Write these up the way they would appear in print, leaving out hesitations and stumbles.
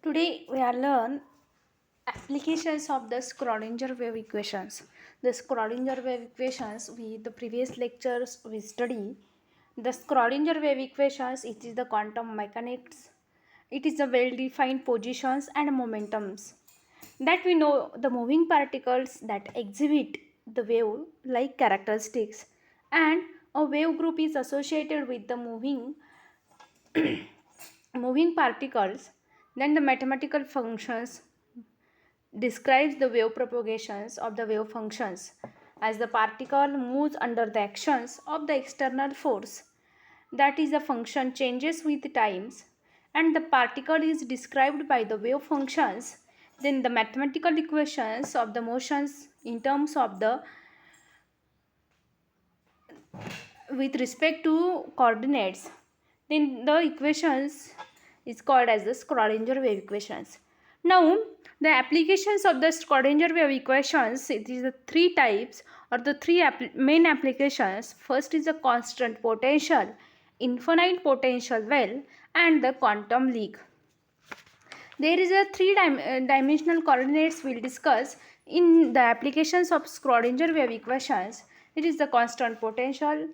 Today we are learn applications of the Schrodinger wave equations. The Schrodinger wave equations with the previous lectures we study. The Schrodinger wave equations, it is the quantum mechanics. It is the well-defined positions and momentums that we know the moving particles that exhibit the wave like characteristics, and a wave group is associated with the moving particles. Then the mathematical functions describes the wave propagations of the wave functions as the particle moves under the actions of the external force, that is the function changes with times, and the particle is described by the wave functions. Then the mathematical equations of the motions in terms of the with respect to coordinates, then the equations is called as the Schrodinger wave equations. Now the applications of the Schrodinger wave equations, it is the three types or the three main applications. First is the constant potential, infinite potential well, and the quantum leak. There is a three-dimensional coordinates we'll discuss in the applications of Schrodinger wave equations. It is the constant potential,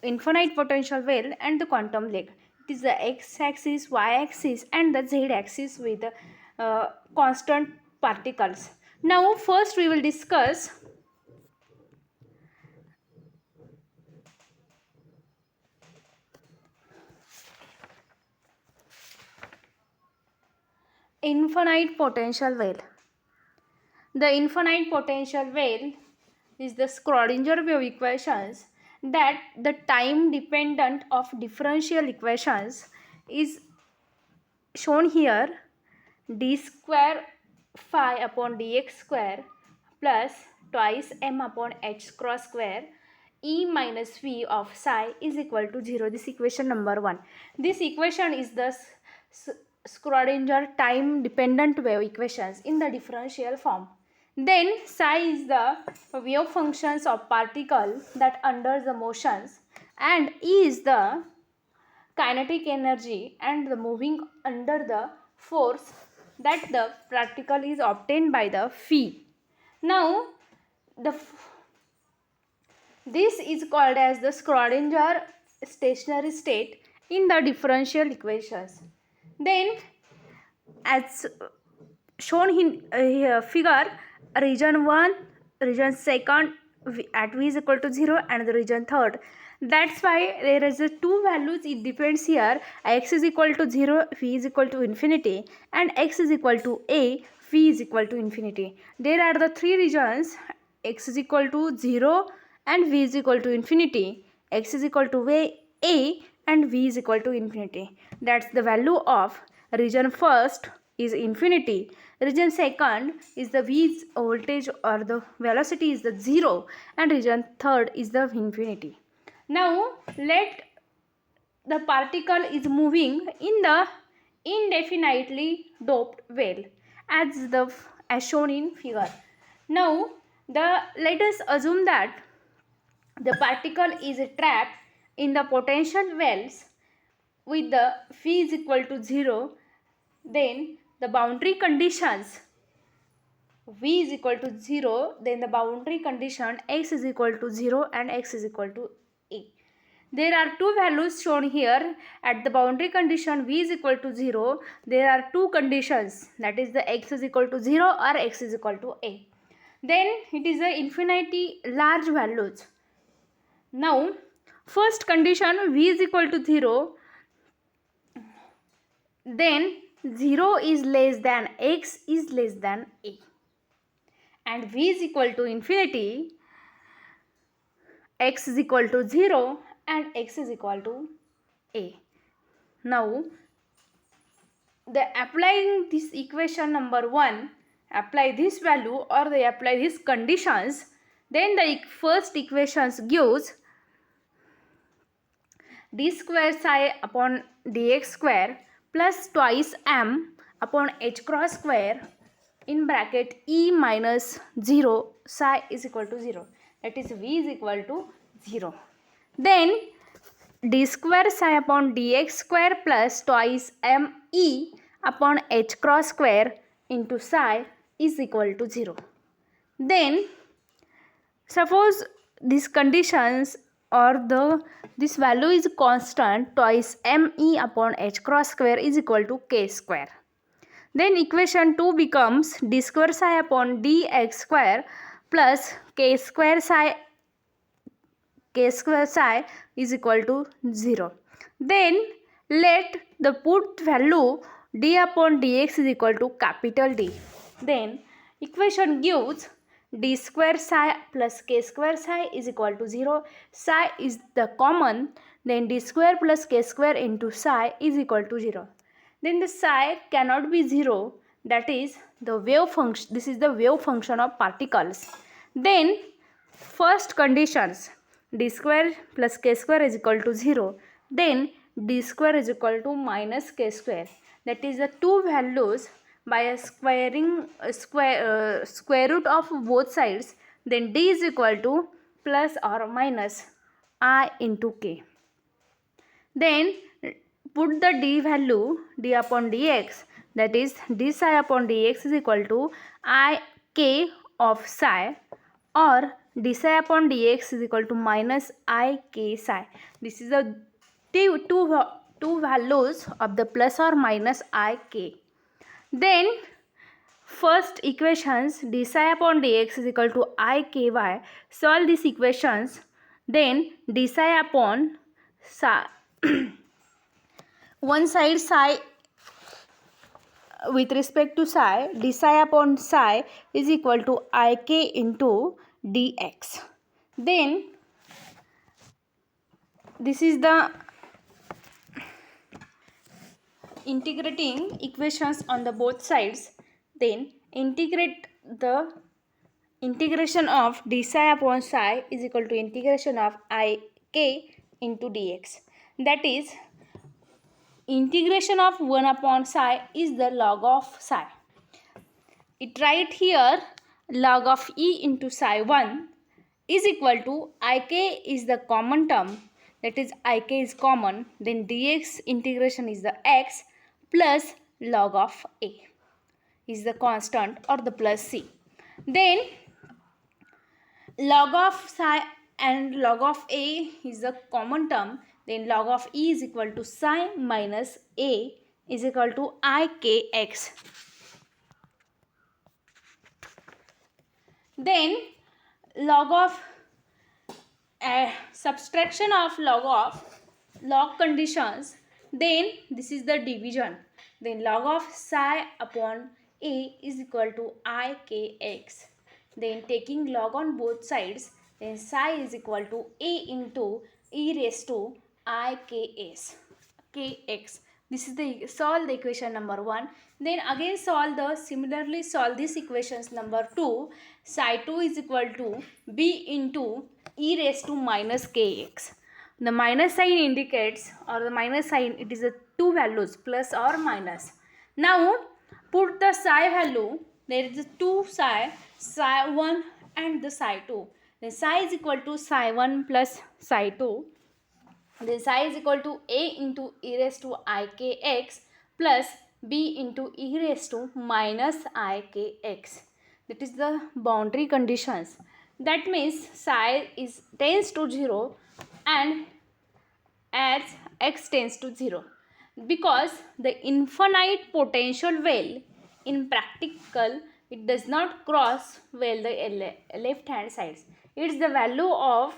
infinite potential well, and the quantum leak. It is the x-axis, y-axis, and the z-axis with constant particles. Now first we will discuss infinite potential well. The infinite potential well is the Schrodinger wave equations that the time dependent of differential equations is shown here, d square phi upon dx square plus twice m upon h cross square e minus v of psi is equal to 0. This equation number 1. This equation is the Schrodinger time dependent wave equations in the differential form. Then psi is the wave functions of particle that under the motions, and E is the kinetic energy and the moving under the force that the particle is obtained by the phi. Now this is called as the Schrodinger stationary state in the differential equations. Then as shown in figure, region 1, region 2 at v is equal to 0, and the region 3. That's why there is a two values. It depends here. X is equal to 0, v is equal to infinity, and x is equal to a, v is equal to infinity. There are the three regions: x is equal to 0 and v is equal to infinity, x is equal to a and v is equal to infinity. That's the value of region first is infinity, region second is the v's voltage or the velocity is the 0, and region third is the infinity. Now let the particle is moving in the indefinitely doped well as shown in figure. Now let us assume that the particle is trapped in the potential wells with the phi is equal to 0. Then the boundary conditions v is equal to 0, then the boundary condition x is equal to 0 and x is equal to a. There are two values shown here. At the boundary condition v is equal to 0, there are two conditions, that is the x is equal to 0 or x is equal to a. Then it is the infinity large values. Now first condition v is equal to 0, then 0 is less than x is less than a, and v is equal to infinity, x is equal to 0 and x is equal to a. Now applying this equation number 1, apply this value or they apply these conditions, then the first equations gives d square psi upon dx square plus twice m upon h cross square in bracket e minus 0 psi is equal to 0, that is v is equal to 0. Then d square psi upon dx square plus twice m e upon h cross square into psi is equal to 0. Then suppose these conditions or this value is constant, twice me upon h cross square is equal to k square. Then equation 2 becomes d square psi upon dx square plus k square psi is equal to 0. Then let the put value d upon dx is equal to capital D. Then equation gives d square psi plus k square psi is equal to 0. Psi is the common, then d square plus k square into psi is equal to 0. Then the psi cannot be 0, that is the wave function. This is the wave function of particles. Then first conditions, d square plus k square is equal to 0. Then d square is equal to minus k square. That is the two values by a squaring square root of both sides. Then d is equal to plus or minus I into k. Then put the d value d upon dx, that is d psi upon dx is equal to I k of psi, or d psi upon dx is equal to minus I k psi. This is the two values of the plus or minus I k. Then first equations, d psi upon dx is equal to I ky. Solve these equations. Then d psi upon psi one side psi with respect to psi, d psi upon psi is equal to ik into dx. Then this is the integrating equations on the both sides. Then integrate the integration of d psi upon psi is equal to integration of ik into dx. That is integration of 1 upon psi is the log of psi. It write here log of e into psi 1 is equal to ik is the common term, that is ik is common, then dx integration is the x plus log of a is the constant or the plus c. Then log of psi and log of a is the common term, then log of e is equal to psi minus a is equal to ikx. Then log of subtraction of log conditions, then this is the division. Then log of psi upon a is equal to ikx. Then taking log on both sides, then psi is equal to a into e raised to ikx. This is the solve the equation number 1. Then again similarly solve this equations number 2. Psi 2 is equal to b into e raised to minus kx. The minus sign indicates, or the minus sign, it is a two values plus or minus. Now put the psi value, there is 2 psi 1 and the psi 2. Then psi is equal to psi 1 plus psi 2. Then psi is equal to a into e raised to ikx plus b into e raised to minus ikx. That is the boundary conditions. That means psi tends to 0 and as x tends to 0. Because the infinite potential well in practical, it does not cross well the left hand sides. It's the value of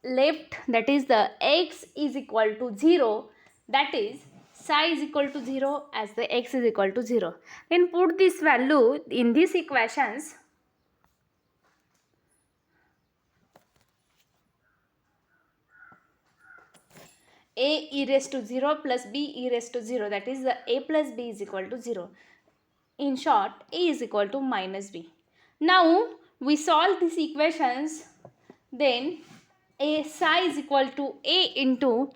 left, that is the x is equal to 0, that is psi is equal to 0 as the x is equal to 0. Then put this value in these equations. A e raised to 0 plus b e raised to 0, that is the a plus b is equal to 0. In short, a is equal to minus b. Now we solve these equations. Then a psi is equal to a into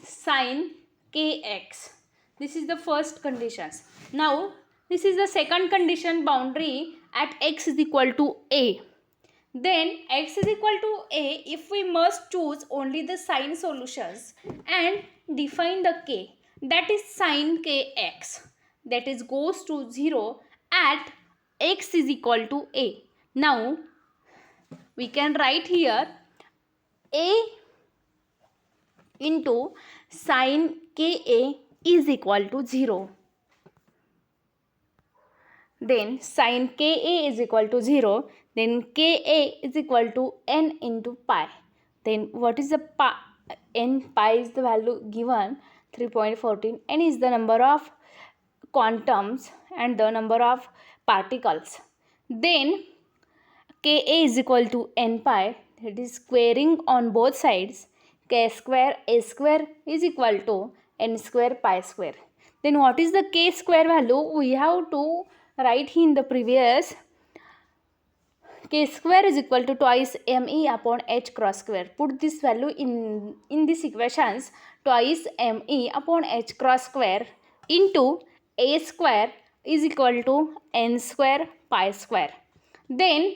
sin kx. This is the first conditions. Now this is the second condition, boundary at x is equal to a. Then x is equal to a if we must choose only the sign solutions and define the k, that is sin kx. that is goes to 0 at x is equal to a. Now we can write here a into sin ka is equal to 0. Then sin ka is equal to 0. Then ka is equal to n into pi. Then what is the pi? N pi is the value given 3.14. N is the number of quantums and the number of particles. Then ka is equal to n pi, that is squaring on both sides. K square a square is equal to n square pi square. Then what is the k square value? We have to write in the previous. K square is equal to twice me upon h cross square. Put this value in these equations. Twice me upon h cross square into a square is equal to n square pi square. Then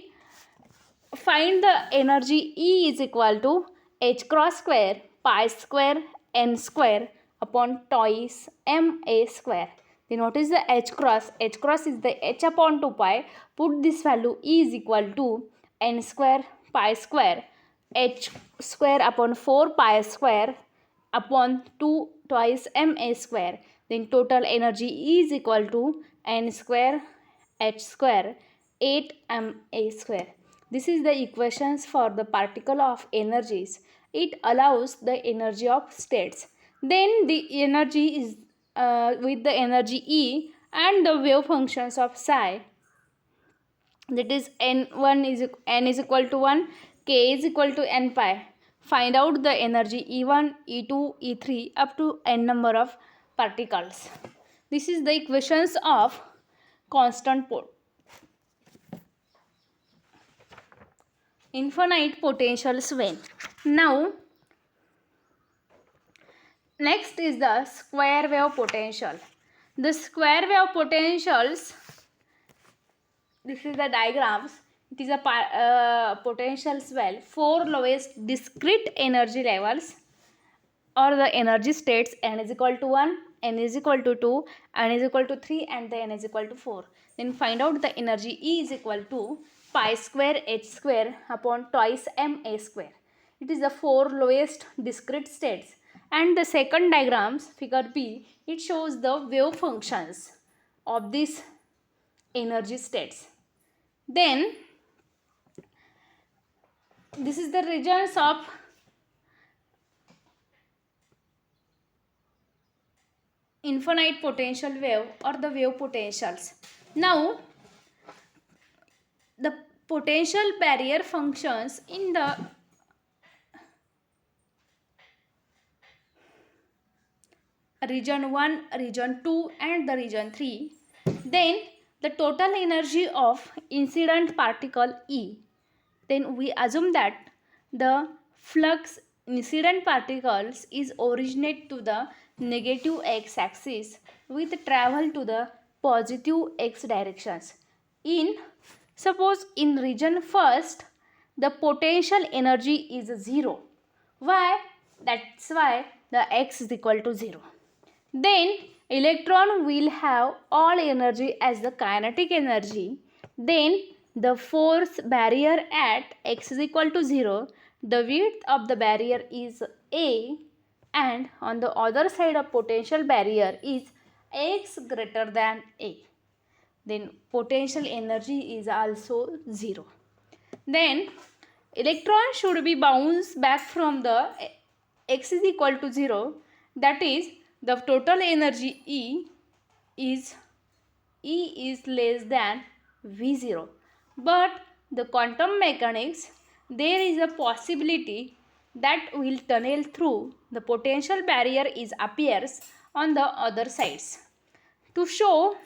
find the energy E is equal to h cross square pi square n square upon twice ma square. Then what is the h cross? H cross is the h upon 2 pi. Put this value E is equal to n square pi square h square upon 4 pi square upon 2 twice ma square. Then total energy E is equal to n square h square 8 ma square. This is the equations for the particle of energies. It allows the energy of states. Then the energy is with the energy E and the wave functions of psi, that is n is equal to 1, k is equal to n pi. Find out the energy E1, E2, E3 up to n number of particles. This is the equations of constant infinite potentials when. Now next is the square wave potential. The square wave potentials, this is the diagrams. It is a potentials well. 4 lowest discrete energy levels or the energy states, n is equal to 1, n is equal to 2, n is equal to 3 and the n is equal to 4. Then find out the energy E is equal to pi square h square upon twice ma square. It is the 4 lowest discrete states. And the second diagrams, figure B, it shows the wave functions of these energy states. Then this is the regions of infinite potential wave or the wave potentials. Now the potential barrier functions in the region 1, region 2 and the region 3. Then the total energy of incident particle E. Then we assume that the flux incident particles is originate to the negative x axis with travel to the positive x directions. Suppose in region first the potential energy is 0. Why? That's why the x is equal to 0. Then electron will have all energy as the kinetic energy. Then the force barrier at x is equal to 0. The width of the barrier is a, and on the other side of potential barrier is x greater than a. Then potential energy is also 0. Then electron should be bounced back from the x is equal to 0. That is, the total energy E is less than V0. But the quantum mechanics, there is a possibility that will tunnel through the potential barrier is appears on the other sides. To show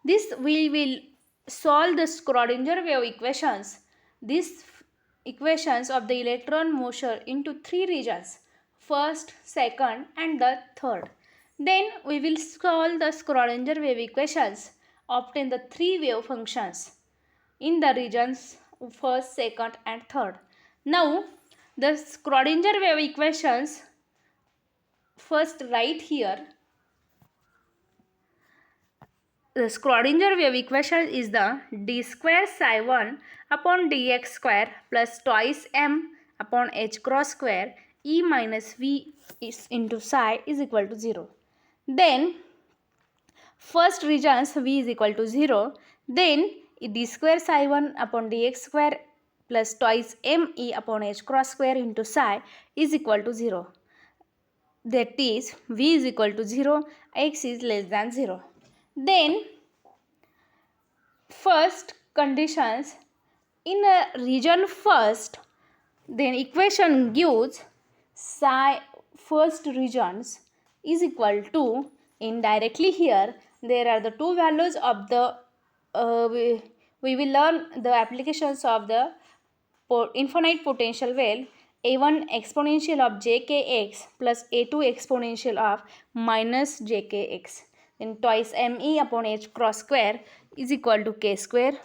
this, we will solve the Schrodinger wave equations. These equations of the electron motion into 3 regions, first, second and the third. Then we will solve the Schrodinger wave equations, obtain the 3 wave functions in the regions first, second and third. Now the Schrodinger wave equations, first write here. the Schrodinger wave equation is the d square psi 1 upon dx square plus twice m upon h cross square e minus v is into psi is equal to 0. Then first regions v is equal to 0. Then d square psi 1 upon dx square plus twice m e upon h cross square into psi is equal to 0. That is v is equal to 0, x is less than 0. Then first conditions in a region first, then equation gives psi first regions is equal to, indirectly here there are the two values of the we will learn the applications of the infinite potential well, a1 exponential of jkx plus a2 exponential of minus jkx, then twice me upon h cross square is equal to k square.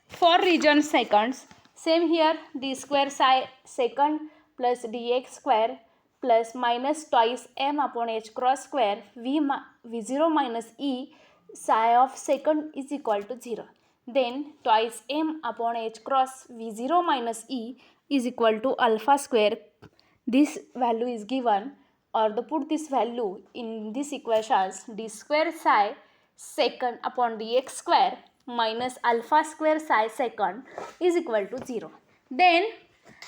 For region seconds, same here, d square psi second plus dx square plus minus twice m upon h cross square v0 minus e psi of second is equal to 0. Then twice m upon h cross v0 minus e is equal to alpha square. This value is given, or the put this value in this equations, d square psi second upon dx square minus alpha square psi second is equal to 0. Then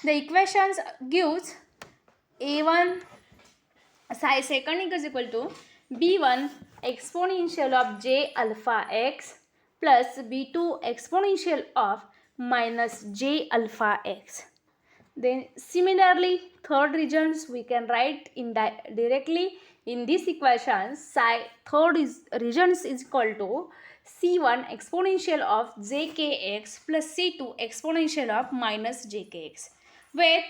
the equations gives a1 psi second is equal to b1 exponential of j alpha x plus b2 exponential of minus j alpha x. Then similarly third regions we can write in directly in this equation, psi third is regions is equal to c1 exponential of jkx plus c2 exponential of minus jkx, with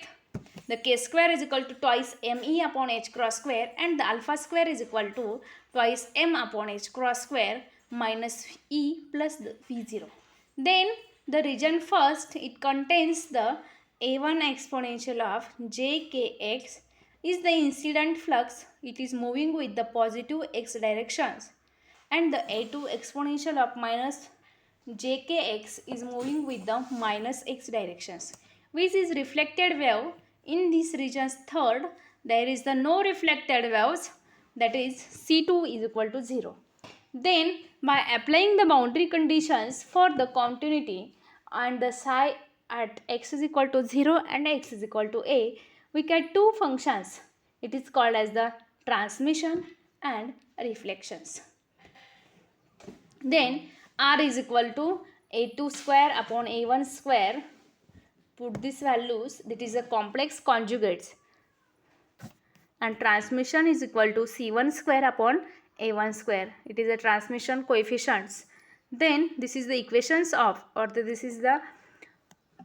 the k square is equal to twice me upon h cross square and the alpha square is equal to twice m upon h cross square minus e plus the v0. Then the region first, it contains the a1 exponential of jkx is the incident flux, it is moving with the positive x directions, and the a2 exponential of minus jkx is moving with the minus x directions, which is reflected wave. In this region's third, there is the no reflected waves, that is c2 is equal to 0. Then by applying the boundary conditions for the continuity and the psi at x is equal to 0 and x is equal to a, we get two functions. It is called as the transmission and reflections. Then r is equal to a2 square upon a1 square. Put these values, that is a complex conjugates, and transmission is equal to c1 square upon a1 square. It is a transmission coefficients. Then this is the equations of, or this is the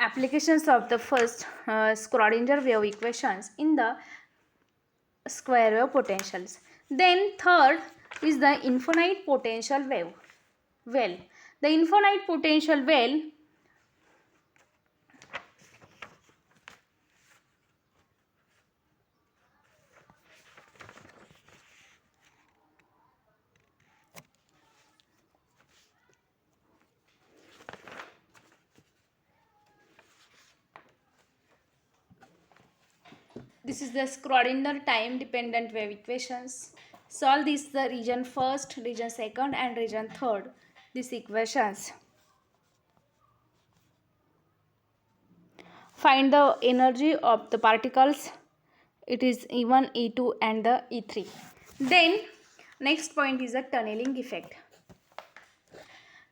applications of the first Schrodinger wave equations in the square wave potentials. Then third is the infinite potential wave well. The infinite potential well this is the Schrodinger time dependent wave equations. Solve this the region first, region second and region third, these equations. Find the energy of the particles, it is E1, E2 and the E3. Then next point is the tunneling effect.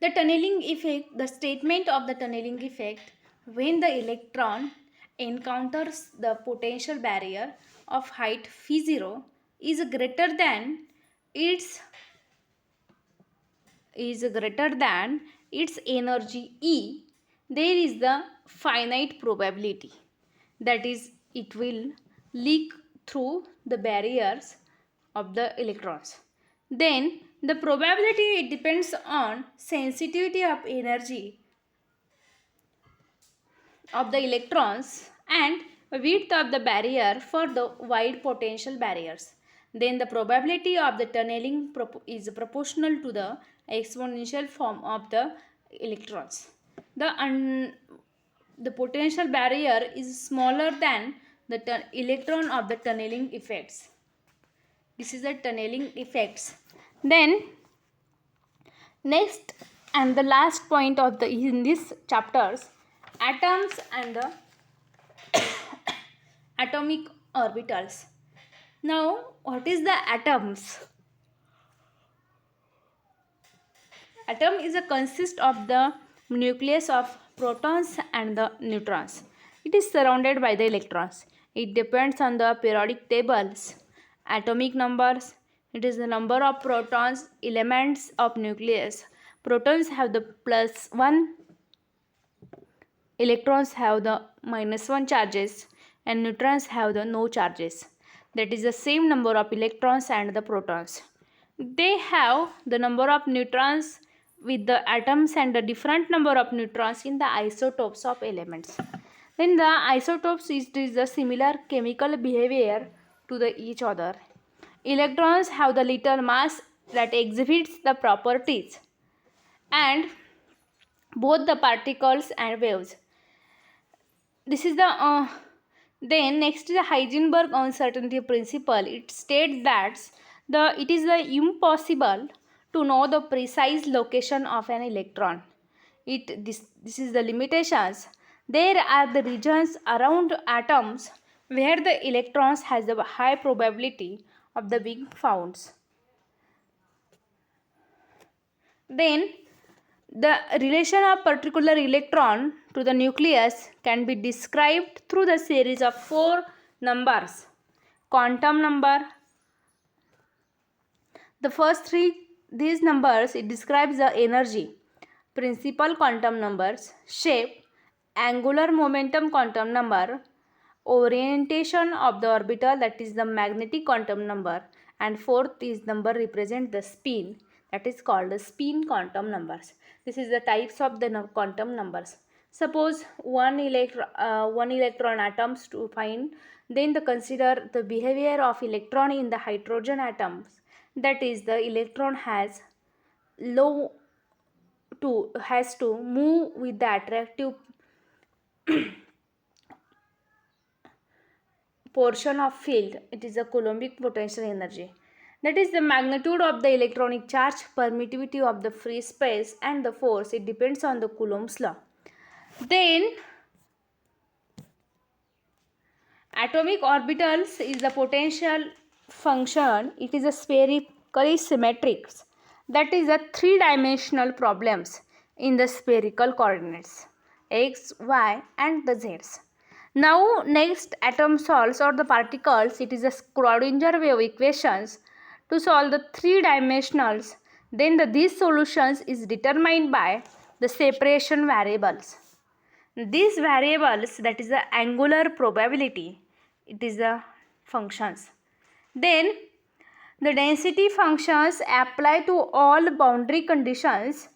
The tunneling effect, the statement of the tunneling effect, when the electron encounters the potential barrier of height phi0 is greater than its energy E, there is the finite probability, that is it will leak through the barriers of the electrons. Then the probability, it depends on sensitivity of energy of the electrons and width of the barrier for the wide potential barriers. then the probability of the tunneling is proportional to the exponential form of the electrons. The potential barrier is smaller than the electron of the tunneling effects. This is the tunneling effects. Then next and the last point of the in this chapters, atoms and the atomic orbitals. Now, what is the atoms? Atom is a consist of the nucleus of protons and the neutrons. It is surrounded by the electrons. It depends on the periodic tables. Atomic numbers. It is the number of protons, elements of nucleus. Protons have the +1, electrons have the -1 charges, and neutrons have the no charges. That is the same number of electrons and the protons. They have the number of neutrons with the atoms and the different number of neutrons in the isotopes of elements. Then the isotopes is the similar chemical behavior to the each other. Electrons have the little mass that exhibits the properties and both the particles and waves. This is the then next is the Heisenberg uncertainty principle. It states that it is impossible to know the precise location of an electron. This is the limitations. There are the regions around atoms where the electrons has the high probability of the being found. Then the relation of particular electron to the nucleus can be described through the series of 4 numbers. Quantum number. The first 3 these numbers it describes the energy. Principal quantum numbers, shape, angular momentum quantum number, orientation of the orbital, that is the magnetic quantum number, and fourth is number represent the spin, that is called the spin quantum numbers. This is the types of the quantum numbers. Suppose one electron atoms to find, then consider the behavior of electron in the hydrogen atoms. That is the electron has to move with the attractive portion of field. It is a Coulombic potential energy. That is the magnitude of the electronic charge, permittivity of the free space, and the force. It depends on the Coulomb's law. Then atomic orbitals is the potential function. It is a spherically symmetric. That is the 3-dimensional problems in the spherical coordinates x, y, and the z's. Now next atom solves or the particles. It is a Schrodinger wave equations to solve the 3-dimensionals. Then these solutions is determined by the separation variables. These variables, that is the angular probability, it is the functions. Then the density functions apply to all boundary conditions.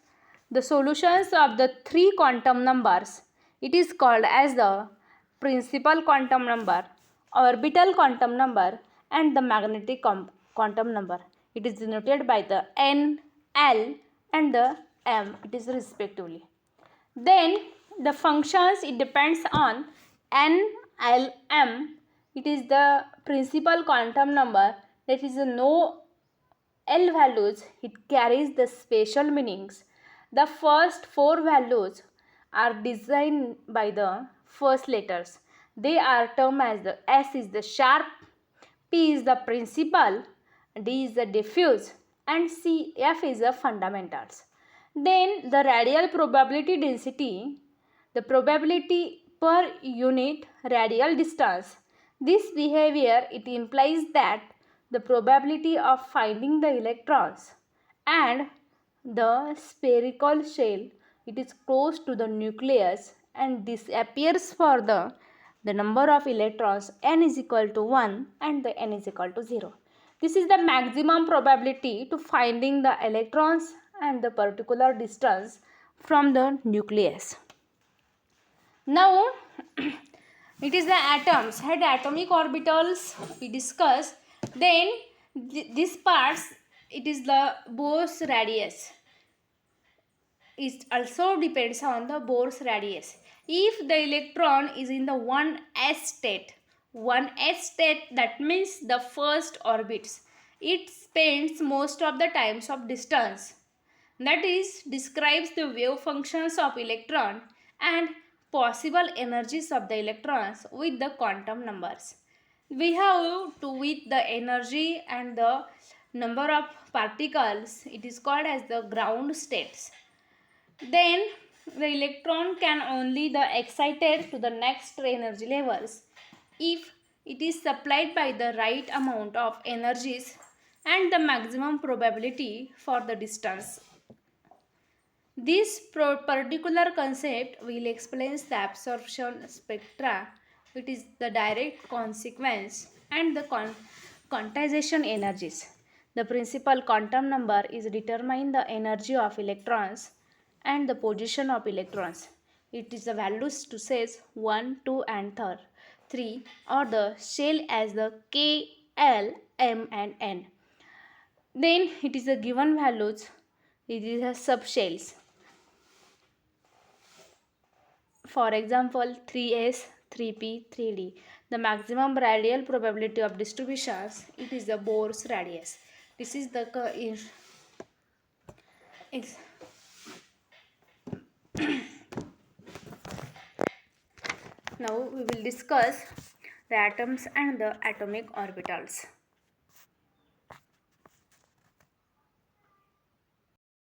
The solutions of the 3 quantum numbers, it is called as the principal quantum number, orbital quantum number, and the magnetic quantum number. It is denoted by the N, L, and the M, it is respectively. Then the functions, it depends on N, L, M. It is the principal quantum number. That is no L values. It carries the special meanings. The first 4 values are designed by the first letters. They are termed as the S is the sharp, P is the principal, D is the diffuse, and F is the fundamentals. Then the radial probability density, the probability per unit radial distance. This behavior, it implies that the probability of finding the electrons and the spherical shell, it is close to the nucleus, and this appears for the number of electrons n is equal to 1 and the n is equal to 0. This is the maximum probability to finding the electrons and the particular distance from the nucleus. Now it is the atoms had atomic orbitals we discussed. Then This parts, it is the Bohr's radius. It also depends on the Bohr's radius. If the electron is in the 1s state, 1s state, that means the first orbits, it spends most of the times of distance, that is describes the wave functions of electron and possible energies of the electrons with the quantum numbers. We have to with the energy and the number of particles, it is called as the ground states. Then the electron can only the excited to the next energy levels if it is supplied by the right amount of energies and the maximum probability for the distance. This particular concept will explain the absorption spectra, which is the direct consequence, and the quantization energies. The principal quantum number is determine the energy of electrons and the position of electrons. It is the values to says 1, 2 and 3 or the shell as the K, L, M and N. Then it is the given values, it is a subshells. For example, 3s, 3p, 3d. The maximum radial probability of distributions, it is the Bohr's radius. This is the now we will discuss the atoms and the atomic orbitals.